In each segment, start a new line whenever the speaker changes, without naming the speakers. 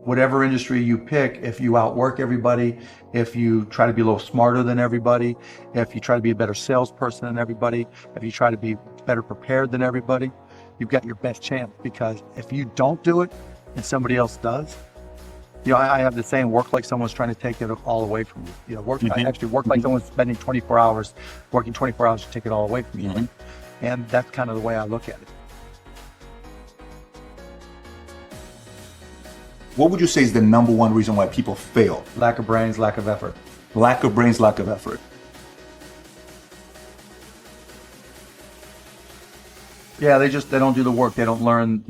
whatever industry you pick, if you outwork everybody, if you try to be a little smarter than everybody, if you try to be a better salesperson than everybody, if you try to be better prepared than everybody, you've got your best chance. Because if you don't do it and somebody else does, I have the saying, work like someone's trying to take it all away from you. Work like someone's spending 24 hours, working 24 hours to take it all away from you. And that's kind of the way I look at it.
What would you say is the number one reason why people fail?
Lack of brains, lack of effort.
Lack of brains, lack of effort.
Yeah, they don't do the work. They don't learn,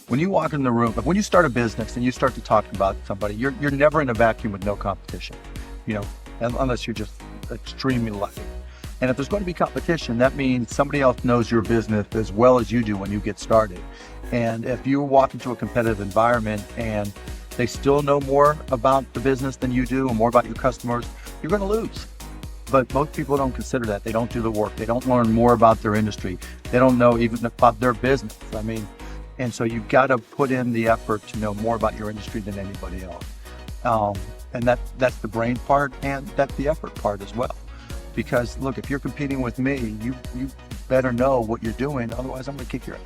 when you walk in the room, when you start a business and you start to talk about somebody, you're never in a vacuum with no competition, unless you're just extremely lucky. And if there's going to be competition, that means somebody else knows your business as well as you do when you get started. And if you walk into a competitive environment and they still know more about the business than you do and more about your customers, you're going to lose. But most people don't consider that. They don't do the work. They don't learn more about their industry. They don't know even about their business. And so you've got to put in the effort to know more about your industry than anybody else. And that's the brain part, and that's the effort part as well. Because look, if you're competing with me, you better know what you're doing. Otherwise, I'm going to kick your ass.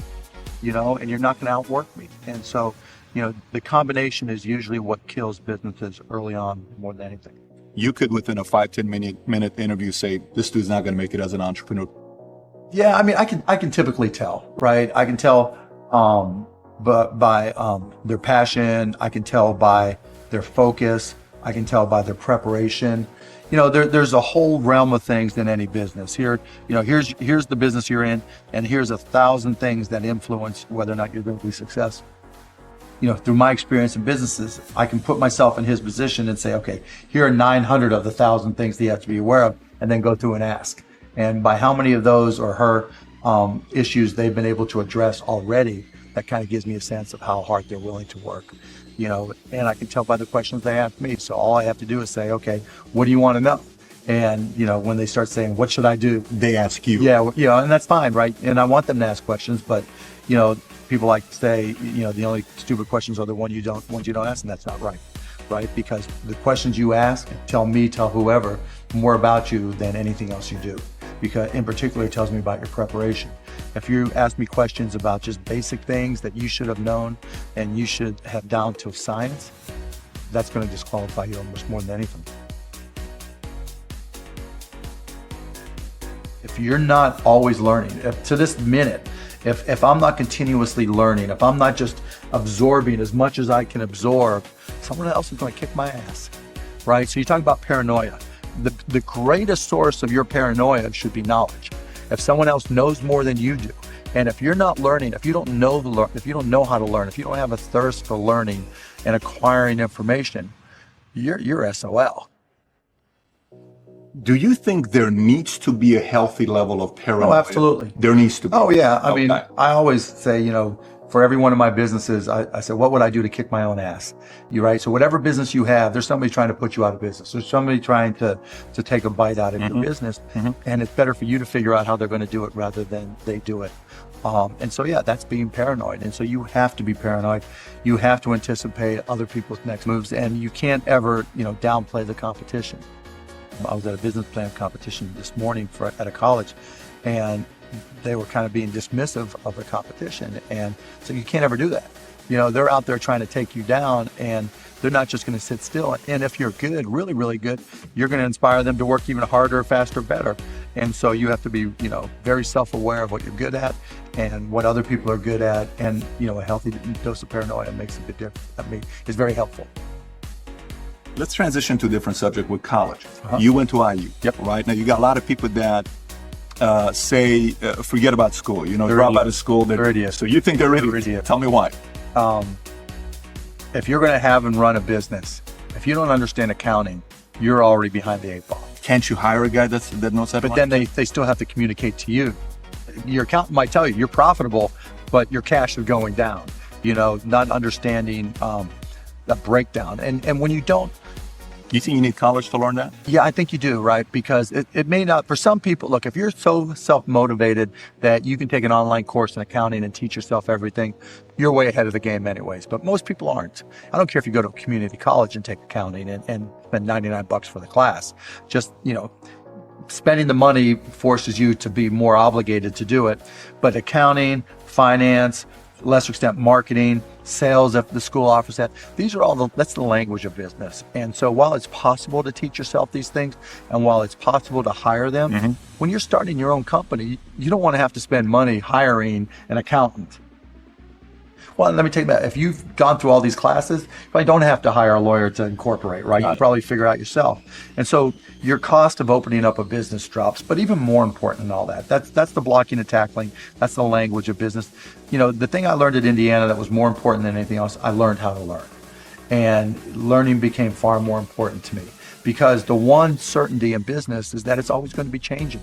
And you're not going to outwork me. And so, the combination is usually what kills businesses early on more than anything.
You could, within a 5-10 minute interview, say, this dude's not going to make it as an entrepreneur.
Yeah, I can typically tell, right? I can tell but by their passion. I can tell by their focus. I can tell by their preparation. There's a whole realm of things in any business. Here's the business you're in, and here's 1,000 things that influence whether or not you're going to be successful. Through my experience in businesses, I can put myself in his position and say, okay, here are 900 of the 1,000 things that you have to be aware of, and then go through and ask. And by how many of those or her issues they've been able to address already, that kind of gives me a sense of how hard they're willing to work. And I can tell by the questions they ask me. So all I have to do is say, okay, what do you want to know? And, when they start saying, what should I do?
They ask you.
Yeah, and that's fine, right? And I want them to ask questions, but, people like to say, the only stupid questions are the ones you don't ask, and that's not right, Because the questions you ask tell whoever more about you than anything else you do. Because in particular, it tells me about your preparation. If you ask me questions about just basic things that you should have known and you should have down to science, that's going to disqualify you almost more than anything. If you're not always learning, to this minute, if I'm not continuously learning, if I'm not just absorbing as much as I can absorb, someone else is going to kick my ass, right? So you talk about paranoia. The greatest source of your paranoia should be knowledge. If someone else knows more than you do, and if you're not learning, if you don't know if you don't know how to learn, if you don't have a thirst for learning and acquiring information, you're SOL.
Do you think there needs to be a healthy level of paranoia?
Oh, absolutely.
There needs to be.
Oh, yeah. I mean, I always say, for every one of my businesses, I said, what would I do to kick my own ass? You're right. So whatever business you have, there's somebody trying to put you out of business. There's somebody trying to take a bite out of your business. And it's better for you to figure out how they're going to do it rather than they do it. And so, yeah, that's being paranoid. And so you have to be paranoid. You have to anticipate other people's next moves, and you can't ever, downplay the competition. I was at a business plan competition this morning at a college, and they were kind of being dismissive of the competition. And so you can't ever do that. They're out there trying to take you down, and they're not just going to sit still. And if you're good, really, really good, you're going to inspire them to work even harder, faster, better. And so you have to be, very self-aware of what you're good at and what other people are good at. And, a healthy dose of paranoia makes a big difference. It's very helpful.
Let's transition to a different subject with college. You went to IU.
Yep.
Right now, you got a lot of people that say, forget about school. Drop out of school.
They're idiots.
So you think they're idiots? Tell me why.
If you're going to have and run a business, if you don't understand accounting, you're already behind the 8 ball.
Can't you hire a guy that knows how to?
But then they still have to communicate to you. Your accountant might tell you you're profitable, but your cash is going down. Not understanding the breakdown. And when you don't
You think you need college to learn that?
Yeah, I think you do, right? Because it may not, for some people, look, if you're so self-motivated that you can take an online course in accounting and teach yourself everything, you're way ahead of the game anyways. But most people aren't. I don't care if you go to a community college and take accounting and spend $99 for the class. Just, spending the money forces you to be more obligated to do it. But accounting, finance, lesser extent marketing, sales, if the school offers that, these are all that's the language of business. And so while it's possible to teach yourself these things, and while it's possible to hire them, when you're starting your own company, you don't want to have to spend money hiring an accountant. Well, let me take that. If you've gone through all these classes, you probably don't have to hire a lawyer to incorporate, right? You can probably figure out yourself. And so your cost of opening up a business drops. But even more important than all that, that's the blocking and tackling. That's the language of business. The thing I learned at Indiana that was more important than anything else, I learned how to learn. And learning became far more important to me, because the one certainty in business is that it's always going to be changing.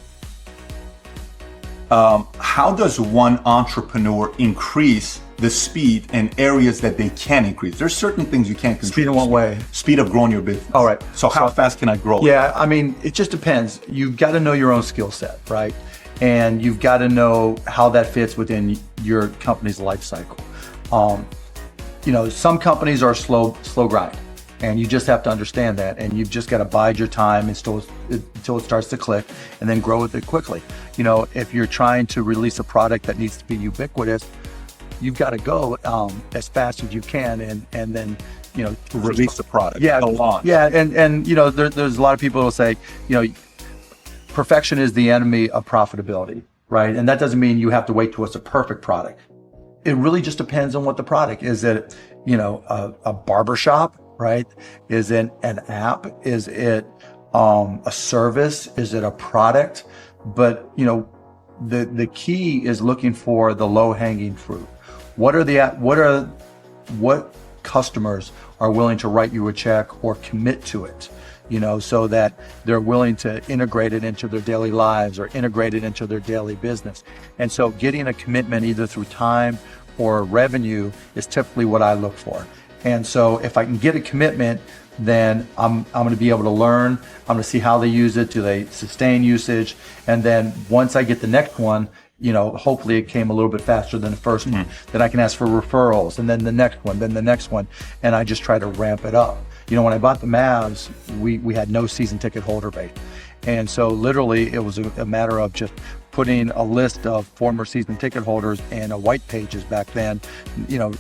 How does one entrepreneur increase the speed in areas that they can increase? There's certain things you can't control.
Speed in what way?
Speed of growing your business.
All right.
So how fast can I grow?
Yeah, I mean, it just depends. You've got to know your own skill set, right? And you've got to know how that fits within your company's life cycle. Some companies are slow grind, and you just have to understand that. And you've just got to bide your time until it starts to click, and then grow with it quickly. If you're trying to release a product that needs to be ubiquitous, you've got to go as fast as you can, and then
release the product.
Yeah,
launch.
Yeah, and there's a lot of people who will say, perfection is the enemy of profitability, right? And that doesn't mean you have to wait till it's a perfect product. It really just depends on what the product is. It a barbershop, right? Is it an app? Is it a service? Is it a product? But the key is looking for the low-hanging fruit. What customers are willing to write you a check or commit to it, so that they're willing to integrate it into their daily lives or integrate it into their daily business. And so getting a commitment either through time or revenue is typically what I look for. And so if I can get a commitment, then I'm going to be able to learn. I'm going to see how they use it. Do they sustain usage? And then once I get the next one, hopefully it came a little bit faster than the first one. Then I can ask for referrals, and then the next one, then the next one. And I just try to ramp it up. When I bought the Mavs, we had no season ticket holder base. And so literally it was a matter of just putting a list of former season ticket holders and a white pages back then,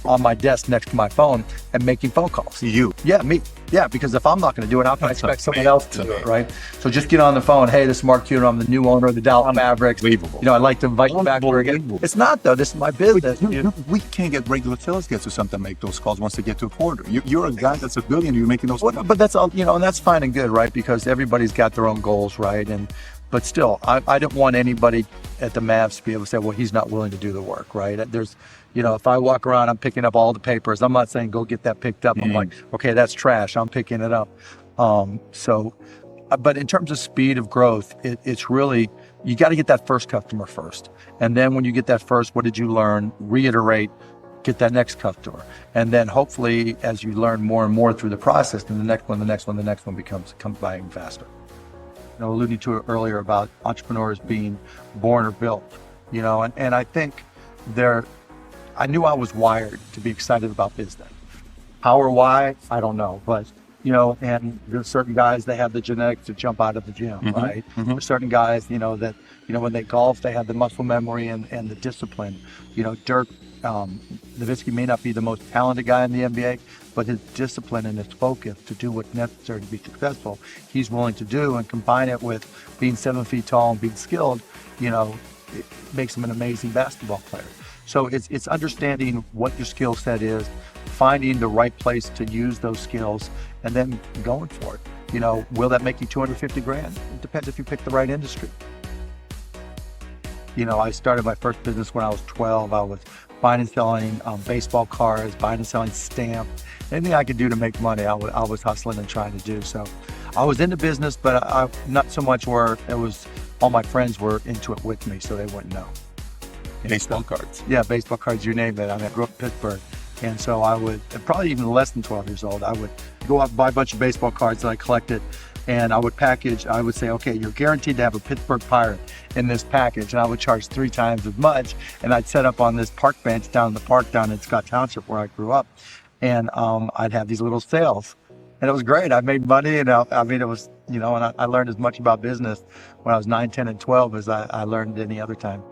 on my desk next to my phone, and making phone calls.
You?
Yeah, me. Yeah, because if I'm not going to do it, how can I expect someone else to do it, right? So just get on the phone. Hey, this is Mark Cuban. I'm the new owner of the Dallas Mavericks.
Unbelievable.
I'd like to invite you back here again. It's not, though. This is my business.
We can't get regular sales guys or something to make those calls once they get to a quarter. You're a guy that's a billionaire. You're making those calls.
But that's all, and that's fine and good, right? Because everybody's got their own goals, right? But still, I didn't want anybody at the Mavs to be able to say, well, he's not willing to do the work, right? There's, if I walk around, I'm picking up all the papers. I'm not saying go get that picked up. I'm like, okay, that's trash. I'm picking it up. But in terms of speed of growth, it's really, you got to get that first customer first. And then when you get that first, what did you learn? Reiterate, get that next customer. And then hopefully, as you learn more and more through the process, then the next one comes by even faster. Alluding to it earlier about entrepreneurs being born or built, and I think I knew I was wired to be excited about business. How or why, I don't know, but and there's certain guys, they have the genetics to jump out of the gym, right? There's certain guys, that when they golf, they have the muscle memory and the discipline. Dirk Nowitzki may not be the most talented guy in the NBA, but his discipline and his focus to do what's necessary to be successful, he's willing to do, and combine it with being 7 feet tall and being skilled, it makes him an amazing basketball player. So it's understanding what your skill set is, finding the right place to use those skills, and then going for it. Will that make you $250,000? It depends if you pick the right industry. I started my first business when I was 12. I was buying and selling baseball cards, buying and selling stamps. Anything I could do to make money, I was hustling and trying to do. So I was into business, but I not so much where it was all my friends were into it with me, so they wouldn't know.
Baseball cards.
Yeah, baseball cards, you name it. I grew up in Pittsburgh. And so I would, probably even less than 12 years old, I would go out and buy a bunch of baseball cards that I collected, and I would package, I would say, okay, you're guaranteed to have a Pittsburgh Pirate in this package, and I would charge 3 times as much, and I'd set up on this park bench down in the park down in Scott Township where I grew up, and I'd have these little sales. And it was great. I made money, and I mean, it was, and I learned as much about business when I was 9, 10, and 12 as I learned any other time.